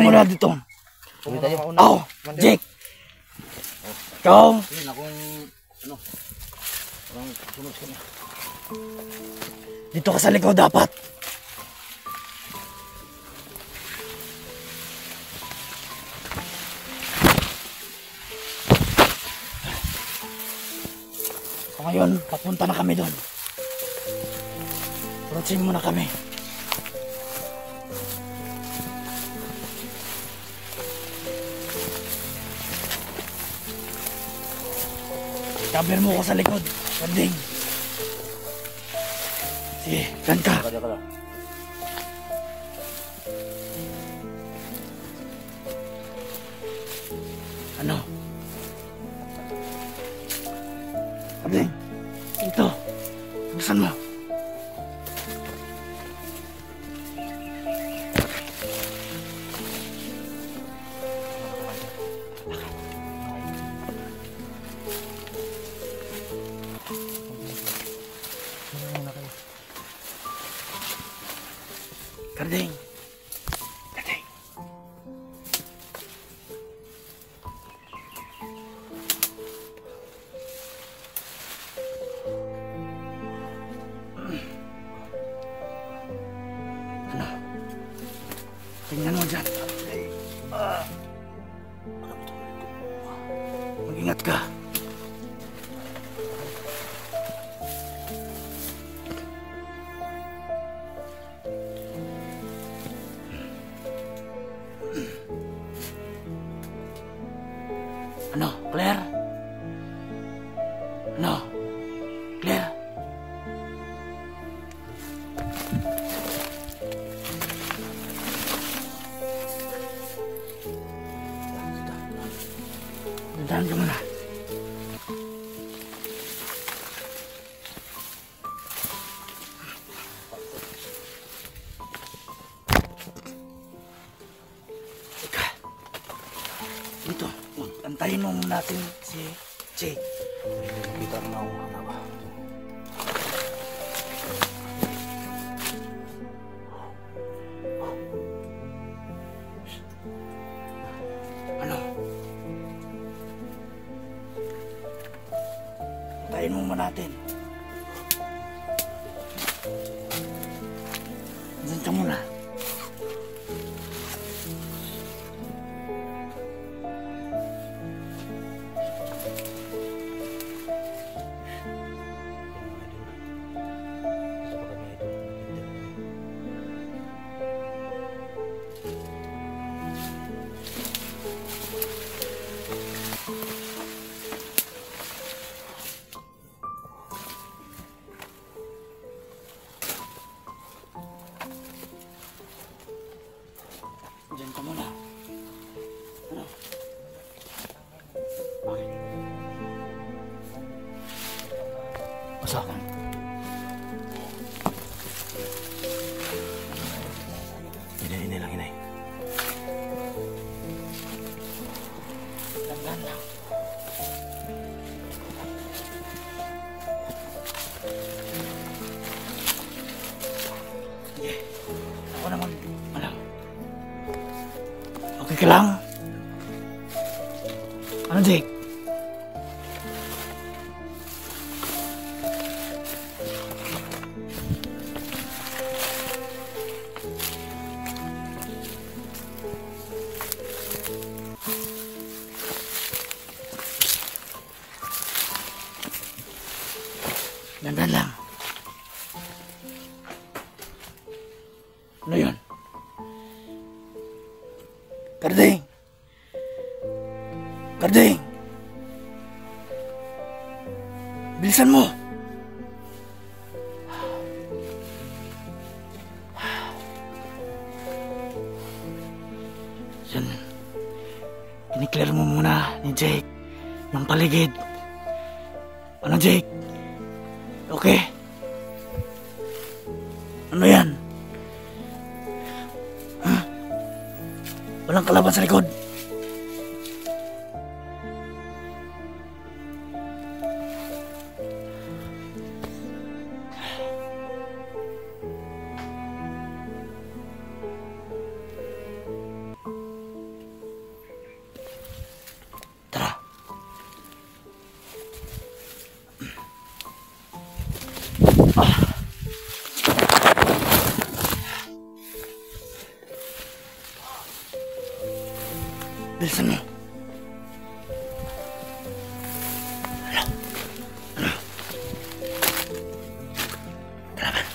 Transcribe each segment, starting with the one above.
muna dito. Tuloy tayo. Oh, Jake. Ikaw. Yun akong, ano, parang sunod ka na. Dito ka sa likod dapat. So ngayon, papunta na kami doon. Approaching muna kami. Cover mo ko sa likod. Kanding. Sige, dyan ka. Ano? Kanding. Ito. Buksan mo. Karding. Karding. Ano? Tingnan mo dyan. Mag-ingat ka. Ano, Claire? Ano? Claire? Dandan ka muna. Ika. Dito. Antayin mo natin si Jake. Kita na ako na ba? Ano? Antayin mo muna natin. Diyan ka muna. Diyan ka muna. Ano? Bakit? Masakan. Inay lang, inay. Dandan lang. Sige. Ako naman. Ano? Okay ka lang? Ano, Jake? Dandan lang. Ano yun? Karding! Karding! Bilisan mo! Yan. Iniklear mo muna ni Jake yung paligid. Ano, Jake? Okay? Ano yan? Huh? Walang kalaban sa likod. Bilisan mo. Kalaban.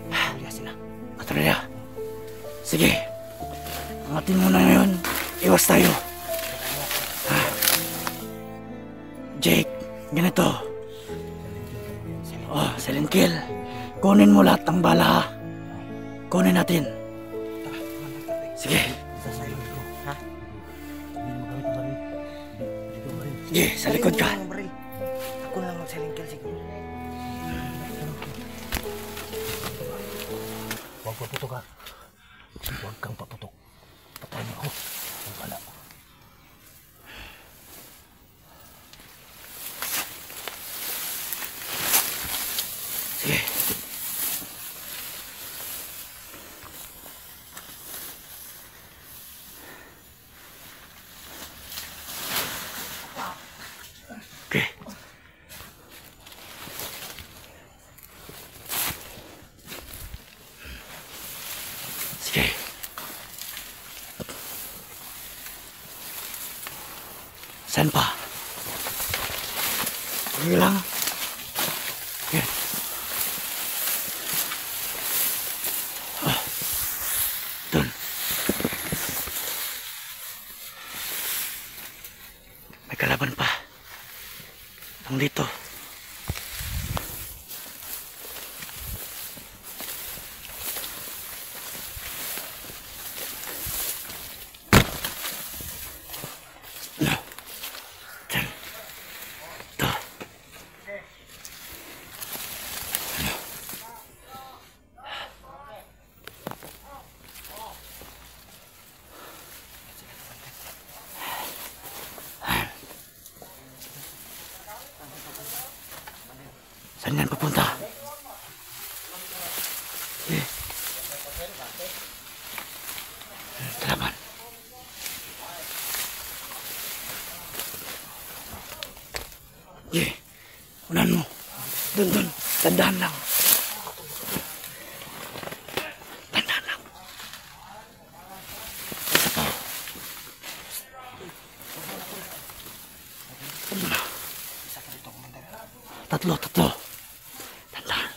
Patrolya sila. Patrolya. Sige. Angatin mo na ngayon. Iwas tayo. Jake, ganito. Oh, silent kill. Kunin mo lahat ng bala, ha? Kunin natin. Sige. Sasayin ko. Ha? Hindi mo gamit ang baril. Dito baril. Sige, sa likod ka. Ako na lang mag-selling kill. Sige. Huwag paputok ha. Huwag kang paputok. Patayin ako. Huwag pala. Sige. Okay. Sige. Saan pa? Sige lang. Okay. Doon. May kalaban pa. Nandito. No. Diyan. Ito. Saan yan papunta? Eh. Kalaban. Eh. Unahan mo. Doon. Tandaan lang. Tandaan lang. Isa pa. Tatlo. Tandaan.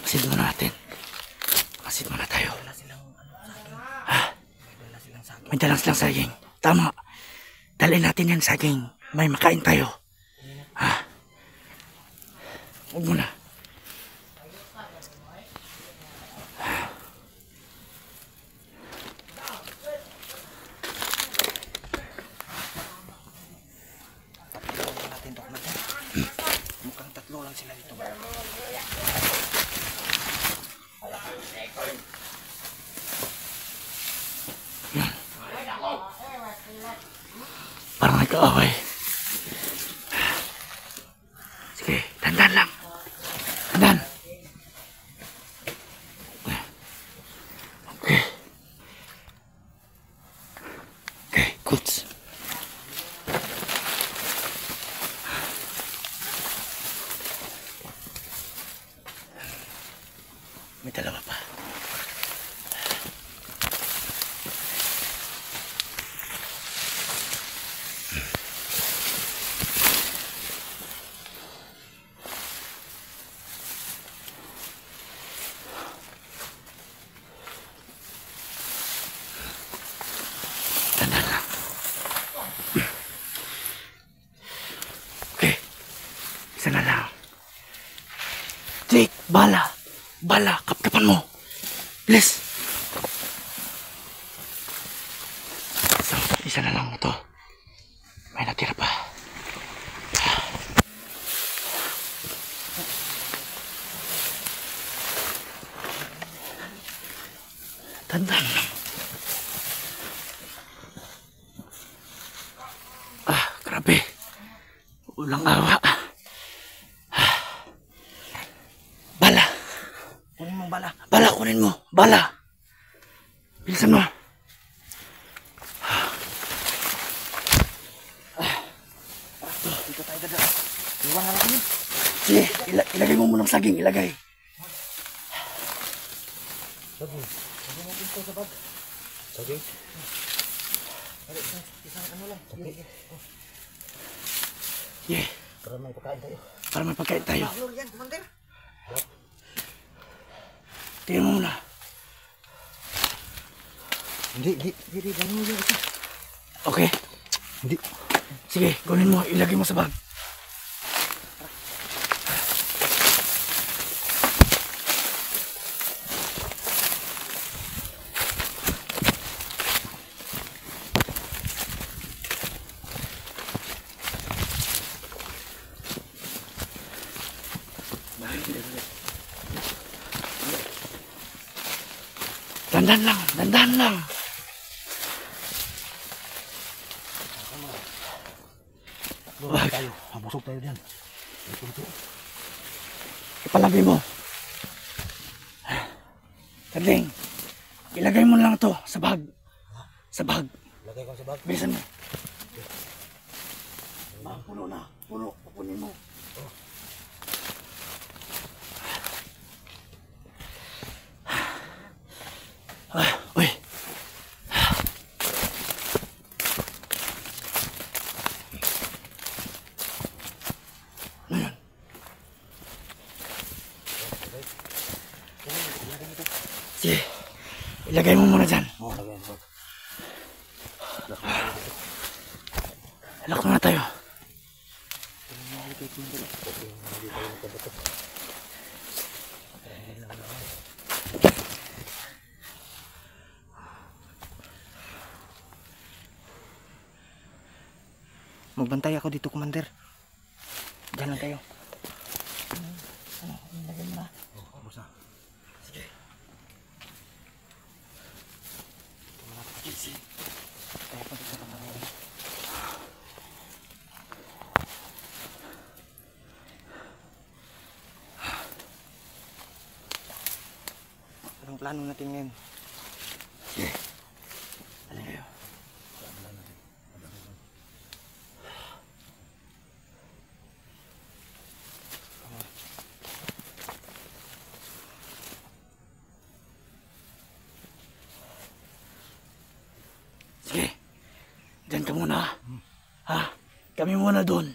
Masid muna natin. Masid muna tayo. Ha? May dalang silang saging. Tama. Dalhin natin yan saging. May makain tayo. Ha? Huwag muna. Mukhang tatlo lang sila dito. Parang may kaaway. Sige, tandaan lang. Tandaan. Okay. Okay, goods. May dalawa pa. Tandaan lang. Okay. Isa na lang. Jake, bala. Bala, kapkapan mo. Bilis. So, isa na lang ito. May natira pa. Dandan lang. Grabe. Ulang awa. Bala. Kunin mong bala. Bala, kunin mo. Bala. Bilisan mo. Dito tayo dadaan. Iwan na natin yun. Sige, ilagay mo muna ng saging. Ilagay. Saging. Saging natin ito sa bag. Saging. Isang ano lang. Saging. Yeah. Para may pagkain tayo. Para may pagkain tayo. Lord yan, Commander. Tingnan mo muna. Hindi. Gano'n mo yung isa. Okay. Hindi. Sige, kunin mo. Ilagay mo sa bag. Dandan lang, dandan lang. Lord, tayo. Mabusog tayo dyan. Ipalabi mo. Kadling, ilagay mo lang to sa bag. Sa bag. Lagay ko sa bag. Bilisan mo. Puno na. Puno. Pupunin mo. Uy. Ano yun? Sige. Ilagay mo muna dyan. Oo, lagay mo. Lock na tayo. Magbantay ako dito, Commander. Diyan lang tayo. Ilagay mo na. Oo, basta. Sige. Sige. Tayo pa dito, Commander. Anong plano natin ngayon? Sige. Ano kayo? Sige. Diyan ka muna. Ha? Kami muna doon.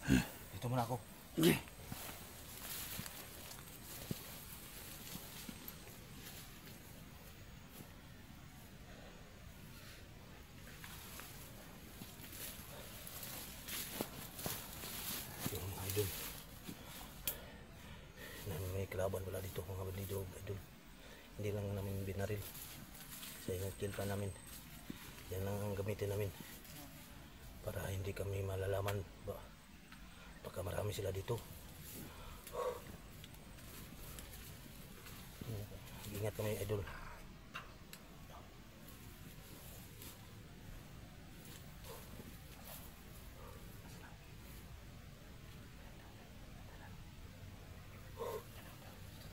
Dito muna ako. Sige. Yung mga idol. May kalaban pala dito, mga bandido, idol. Hindi lang namin binaril. Sa kill pa namin. Yan lang ang gamitin namin. Para hindi kami malalaman. Baka marami sila dito. Ingat kami, idol.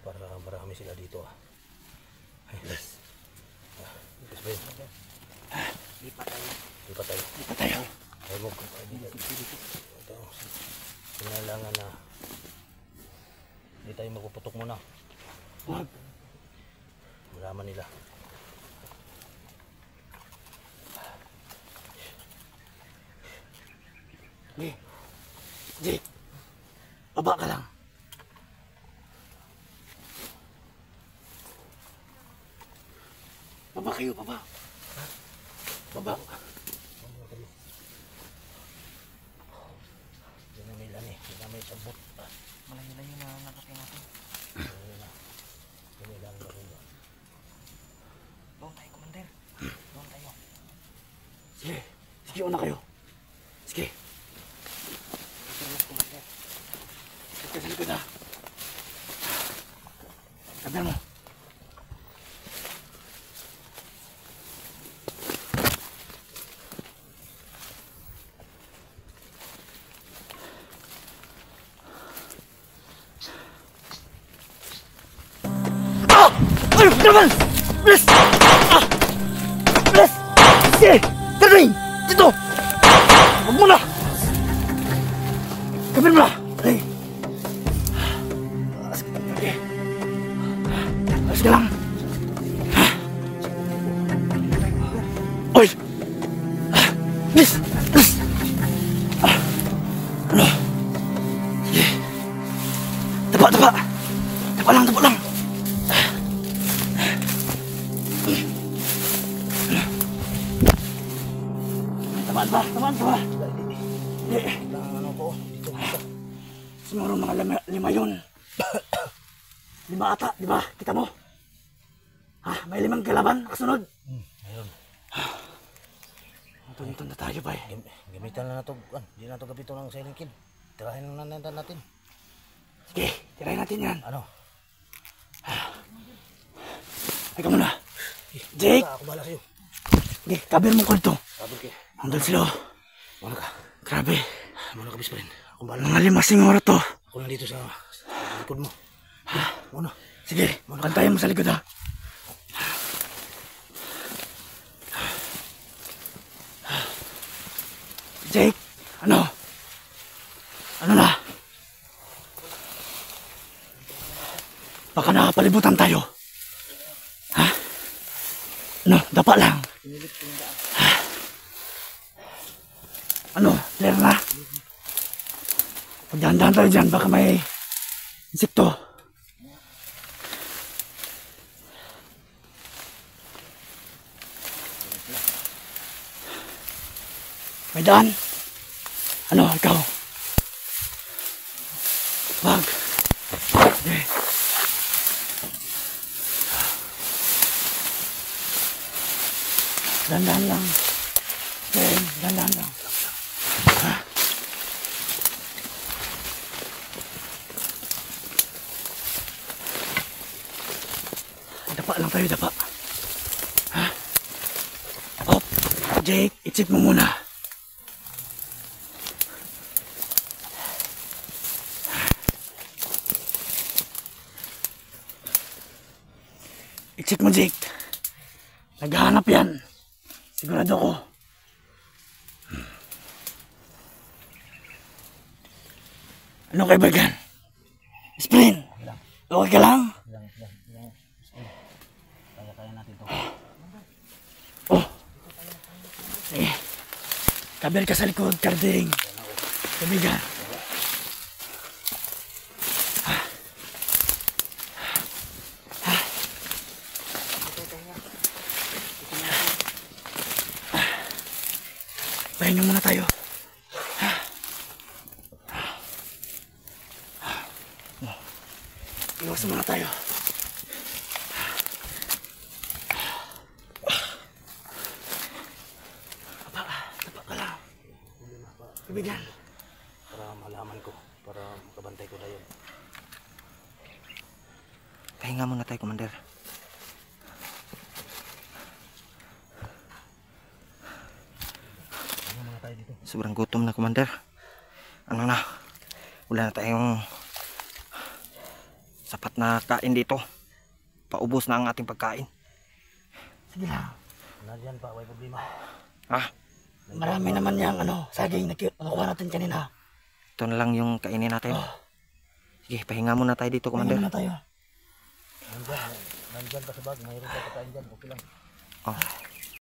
Para marami sila dito. Ay, let's. Lipat tayo. Lipat tayo. Ay mo. Kailangan na hindi tayo magpuputok muna. Wag. Malaman nila. Jake. Baba ka lang. Baba kayo, baba. Baba. Yan ang nila ni. Yan ang may sabot. Malayo-layo na nakapin natin. Yan nila ang marunong. Doon tayo, Commander. Doon tayo. Sige. Sige, una kayo. Sige. Tulog, Commander. Sige sa likod ha. Sabihan mo. Naman! Bilis! Bilis! Sige! Darling! Dito! Huwag mo na! Kapit mo na! Ay! Okay. Alas ka lang! Oy! Bilis! Bilis! Ano? Sige! Taba! Taba! Taba lang! Taba lang! Tamaan ba? Tamaan ka ba? Hindi. Ano ko? Dito. Siguro mga lima yun. 5 ata, di ba? Kita mo? Ha? May 5 kalaban, kasunod. Ayun. Tuntun na tayo, bay. Gamitan na ito. Hindi na ito gabito ng Silent Kill. Tirahin na natin. Sige, tirahin natin yan. Ano? Ikaw muna. Jake! Ako bahala sa'yo. Sige, cover mo ko ito. Sabi ka. Andun sila. Muna ka. Grabe. Muna ka, best friend. Ako bahala. Mga 5 siguro to. Ako lang dito sa likod mo. Muna. Sige, kantayin mo sa likod ha. Jake, ano? Ano na? Baka nakapalibutan tayo. Ha? Ano? Dapa lang. Ano? Clear na? Pagdahan-dahan tayo dyan, baka may insekto. May daan? Ano, ikaw? Wag. Okay. Dandan lang. Okay, dandan lang. Ha? Dapa lang tayo, dapa. Ha? Oh, Jake, i-check mo muna. I-check mo, Jake. Naghahanap yan. Sigurado ko. Ano kay Bagan? Sprint! Okay ka lang? Kaya natin ito. Oh. Sige. Kabel ka sa likod, Karding. Kabigan. Pahinga muna tayo. Iwasan muna tayo. Tapa ka lang. Kabigan. Para malaman ko. Para makabantay ko na yun. Pahinga muna tayo, Commander. Sobrang gutom na, Commander. Ano na? Wala na tayong sapat na kain dito. Paubos na ang ating pagkain. Sige lang. Nandiyan pa, may problema. Ha? Marami naman yung saging na nakuha natin kanina. Ito na lang yung kainin natin. Oh. Sige, pahinga muna tayo dito, Pahinga Commander. muna tayo. Nandyan pa sa bag. Mayroon pa pagkain dyan. Okay lang. Oh.